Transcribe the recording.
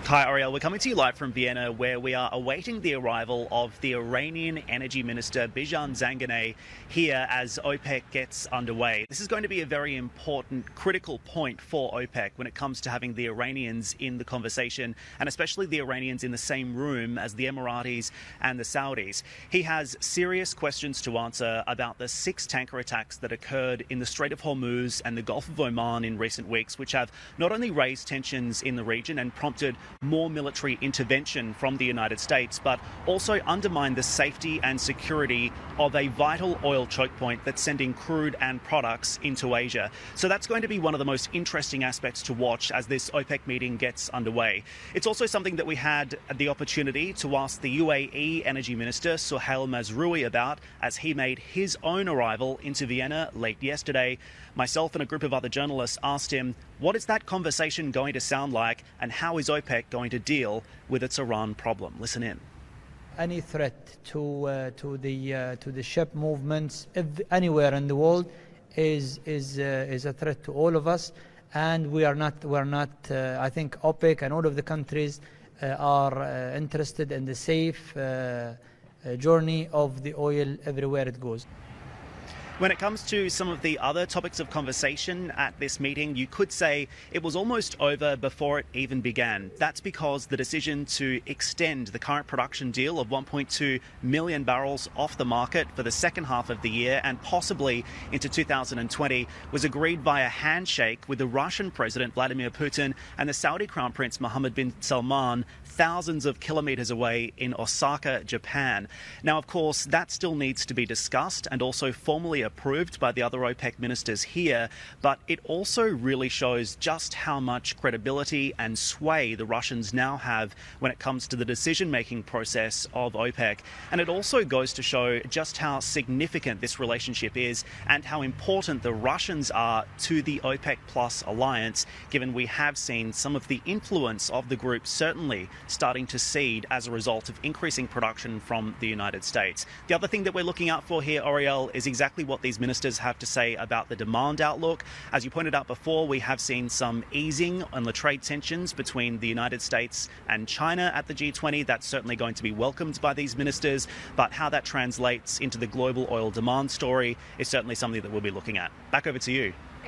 Hi Ariel, we're coming to you live from Vienna where we are awaiting the arrival of the Iranian Energy Minister Bijan Zanganeh here as OPEC gets underway. This is going to be a very important, critical point for OPEC when it comes to having the Iranians in the conversation, and especially the Iranians in the same room as the Emiratis and the Saudis. He has serious questions to answer about the 6 tanker attacks that occurred in the Strait of Hormuz and the Gulf of Oman in recent weeks, which have not only raised tensions in the region and prompted more military intervention from the United States, but also undermine the safety and security of a vital oil choke point that's sending crude and products into Asia. So that's going to be one of the most interesting aspects to watch as this OPEC meeting gets underway. It's also something that we had the opportunity to ask the UAE Energy Minister Suhail Mazroui about as he made his own arrival into Vienna late yesterday. Myself and a group of other journalists asked him, what is that conversation going to sound like, and how is OPEC going to deal with its Iran problem? Listen in. Any threat to the ship movements anywhere in the world is a threat to all of us, and we're not. I think OPEC and all of the countries are interested in the safe journey of the oil everywhere it goes. When it comes to some of the other topics of conversation at this meeting, you could say it was almost over before it even began. That's because the decision to extend the current production deal of 1.2 million barrels off the market for the second half of the year and possibly into 2020 was agreed via handshake with the Russian President Vladimir Putin and the Saudi Crown Prince Mohammed bin Salman, thousands of kilometers away in Osaka, Japan. Now, of course, that still needs to be discussed and also formally approved by the other OPEC ministers here, but it also really shows just how much credibility and sway the Russians now have when it comes to the decision-making process of OPEC. And it also goes to show just how significant this relationship is and how important the Russians are to the OPEC Plus alliance, given we have seen some of the influence of the group certainly starting to cede as a result of increasing production from the United States. The other thing that we're looking out for here, Oriel, is exactly what these ministers have to say about the demand outlook. As you pointed out before, we have seen some easing on the trade tensions between the United States and China at the G20. That's certainly going to be welcomed by these ministers, but how that translates into the global oil demand story is certainly something that we'll be looking at. Back over to you.